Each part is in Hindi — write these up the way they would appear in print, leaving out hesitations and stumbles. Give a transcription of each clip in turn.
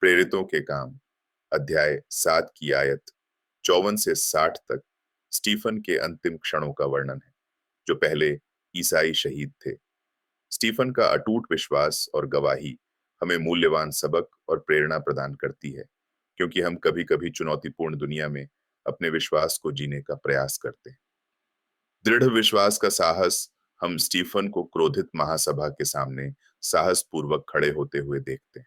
प्रेरितों के काम अध्याय 7 की आयत 54 से 60 तक स्टीफन के अंतिम क्षणों का वर्णन है, जो पहले ईसाई शहीद थे। स्टीफन का अटूट विश्वास और गवाही हमें मूल्यवान सबक और प्रेरणा प्रदान करती है, क्योंकि हम कभी-कभी चुनौतीपूर्ण दुनिया में अपने विश्वास को जीने का प्रयास करते हैं। दृढ़ विश्वास का साहस हम स्टीफन को क्रोधित महासभा के सामने साहस पूर्वक खड़े होते हुए देखते हैं।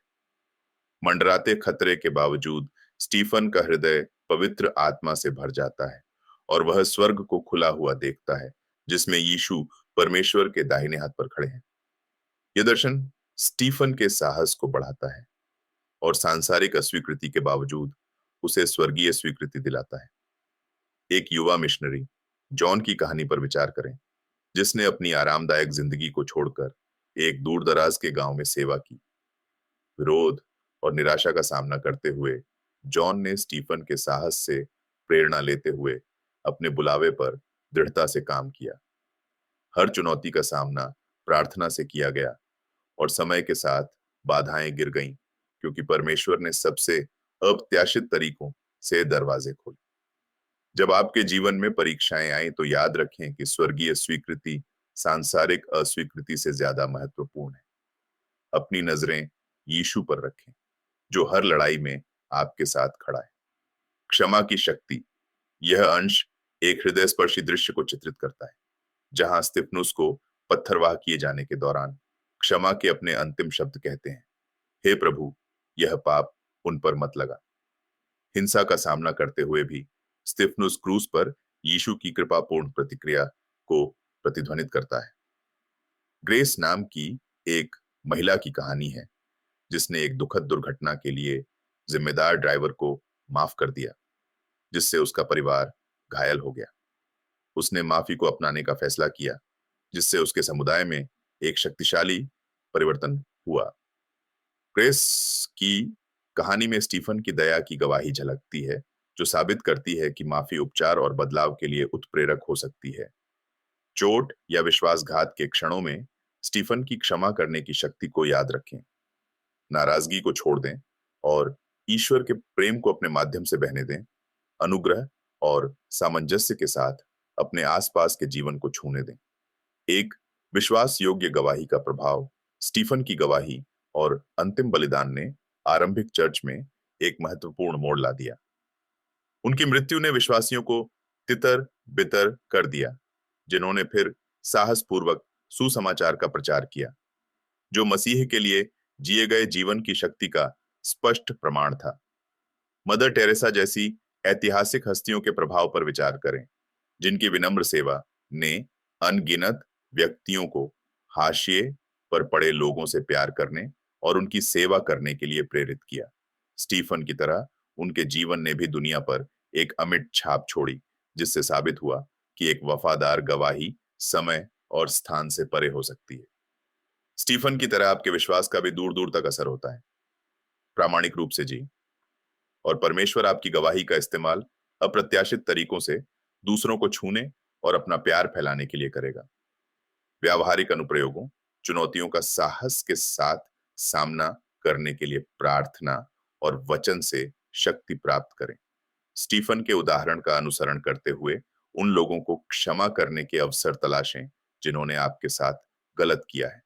मंडराते खतरे के बावजूद स्टीफन का हृदय पवित्र आत्मा से भर जाता है और वह स्वर्ग को खुला हुआ देखता है, जिसमें यीशु परमेश्वर के दाहिने हाथ पर खड़े हैं। यह दर्शन स्टीफन के साहस को बढ़ाता है और सांसारिक अस्वीकृति के बावजूद उसे स्वर्गीय स्वीकृति दिलाता है। एक युवा मिशनरी जॉन की कहानी पर विचार करें, जिसने अपनी आरामदायक जिंदगी को छोड़कर एक दूर-दराज के गांव में सेवा की। विरोध और निराशा का सामना करते हुए जॉन ने स्टीफन के साहस से प्रेरणा लेते हुए अपने बुलावे पर दृढ़ता से काम किया। हर चुनौती का सामना प्रार्थना से किया गया और समय के साथ बाधाएं गिर गईं, क्योंकि परमेश्वर ने सबसे अप्रत्याशित तरीकों से दरवाजे खोले। जब आपके जीवन में परीक्षाएं आए तो याद रखें कि स्वर्गीय स्वीकृति सांसारिक अस्वीकृति से ज्यादा महत्वपूर्ण है। अपनी नजरें यीशु पर रखें, जो हर लड़ाई में आपके साथ खड़ा है। क्षमा की शक्ति। यह अंश एक हृदयस्पर्शी दृश्य को चित्रित करता है, जहां स्तिफनुस को पत्थरवाह किए जाने के दौरान क्षमा के अपने अंतिम शब्द कहते हैं, हे प्रभु, यह पाप उन पर मत लगा। हिंसा का सामना करते हुए भी स्तिफनुस क्रूस पर यीशु की कृपापूर्ण प्रतिक्रिया को प्रतिध्वनित करता है। ग्रेस नाम की एक महिला की कहानी है, जिसने एक दुखद दुर्घटना के लिए जिम्मेदार ड्राइवर को माफ कर दिया, जिससे उसका परिवार घायल हो गया। उसने माफी को अपनाने का फैसला किया, जिससे उसके समुदाय में एक शक्तिशाली परिवर्तन हुआ। ग्रेस की कहानी में स्टीफन की दया की गवाही झलकती है, जो साबित करती है कि माफी उपचार और बदलाव के लिए उत्प्रेरक हो सकती है। चोट या विश्वासघात के क्षणों में स्टीफन की क्षमा करने की शक्ति को याद रखें। नाराजगी को छोड़ दें और ईश्वर के प्रेम को अपने माध्यम से बहने दें। अनुग्रह और सामंजस्य के साथ अपने आसपास के जीवन को छूने दें। एक विश्वास योग्य गवाही का प्रभाव। स्टीफन की गवाही और अंतिम बलिदान ने आरंभिक चर्च में एक महत्वपूर्ण मोड़ ला दिया। उनकी मृत्यु ने विश्वासियों को तितर बितर कर दिया, जिन्होंने फिर साहस पूर्वक सुसमाचार का प्रचार किया, जो मसीह के लिए जिए गए जीवन की शक्ति का स्पष्ट प्रमाण था। मदर टेरेसा जैसी ऐतिहासिक हस्तियों के प्रभाव पर विचार करें, जिनकी विनम्र सेवा ने अनगिनत व्यक्तियों को हाशिए पर पड़े लोगों से प्यार करने और उनकी सेवा करने के लिए प्रेरित किया। स्टीफन की तरह उनके जीवन ने भी दुनिया पर एक अमिट छाप छोड़ी, जिससे साबित हुआ कि एक वफादार गवाही समय और स्थान से परे हो सकती है। स्टीफन की तरह आपके विश्वास का भी दूर दूर तक असर होता है। प्रामाणिक रूप से जी, और परमेश्वर आपकी गवाही का इस्तेमाल अप्रत्याशित तरीकों से दूसरों को छूने और अपना प्यार फैलाने के लिए करेगा। व्यावहारिक अनुप्रयोगों, चुनौतियों का साहस के साथ सामना करने के लिए प्रार्थना और वचन से शक्ति प्राप्त करें। स्टीफन के उदाहरण का अनुसरण करते हुए उन लोगों को क्षमा करने के अवसर तलाशें, जिन्होंने आपके साथ गलत किया है।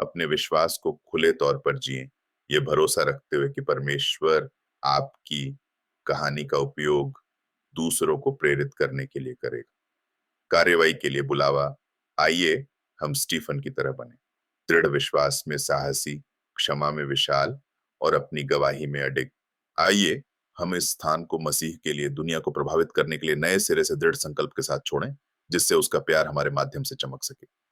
अपने विश्वास को खुले तौर पर जिएं, ये भरोसा रखते हुए कि परमेश्वर आपकी कहानी का उपयोग दूसरों को प्रेरित करने के लिए करेगा। कार्यवाही के लिए बुलावा। आइए हम स्टीफन की तरह बने, दृढ़ विश्वास में साहसी, क्षमा में विशाल और अपनी गवाही में अडिग। आइए हम इस स्थान को मसीह के लिए दुनिया को प्रभावित करने के लिए नए सिरे से दृढ़ संकल्प के साथ छोड़ें, जिससे उसका प्यार हमारे माध्यम से चमक सके।